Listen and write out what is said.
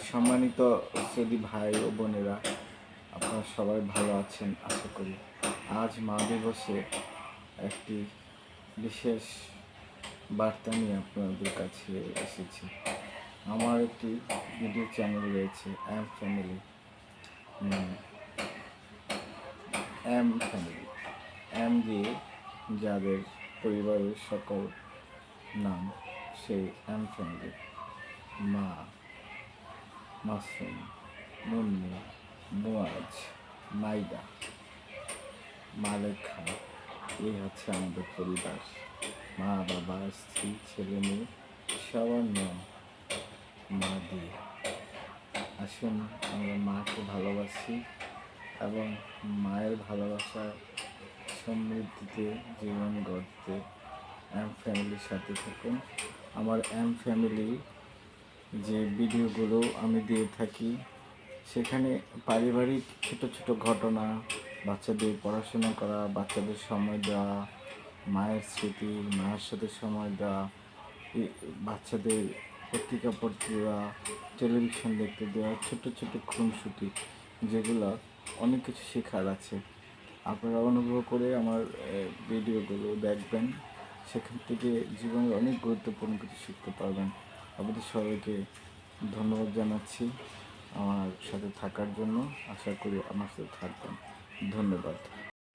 সম্মানিত সৌদি ভাই ও বোনেরা, আপনারা সবাই ভালো আছেন আশা করি। আজ মা দিবসে একটি বিশেষ বার্তা নিয়ে আপনাদের কাছে এসেছি। আমার একটি ভিডিও চ্যানেল রয়েছে এম ফ্যামিলি। এম দিয়ে যাদের পরিবারের সকল নাম, সেই এম ফ্যামিলি। মা, মাসুম, মুন্নি, মুয়াজ, মাইদা, মালেখা, এই হচ্ছে আমাদের পরিবার। মা, বাবা, স্ত্রী, ছেলে মেয়ে সবার নাম মা দিয়ে। আসুন আমরা মাকে ভালোবাসি এবং মায়ের ভালোবাসার সমৃদ্ধিতে জীবন গড়তে এম ফ্যামিলির সাথে থাকুন। আমার এম ফ্যামিলি যে ভিডিওগুলো আমি দিয়ে থাকি, সেখানে পারিবারিক ছোট ছোট ঘটনা, বাচ্চাদের পড়াশোনা করা, বাচ্চাদের সময় দেওয়া, মায়ের স্মৃতি, মায়ের সাথে সময় দেওয়া, বাচ্চাদের পত্রিকা পড়তে দেওয়া, টেলিভিশন দেখতে দেওয়া, ছোট ছোট খুনসুটি, যেগুলো অনেক কিছু শেখার আছে। আপনারা অনুগ্রহ করে আমার ভিডিওগুলো দেখবেন, সেখান থেকে জীবনের অনেক গুরুত্বপূর্ণ কিছু শিখতে পারবেন। আপনাদের সবাইকে ধন্যবাদ জানাচ্ছি আমার সাথে থাকার জন্য। আশা করি আমার সাথে থাকবেন। ধন্যবাদ।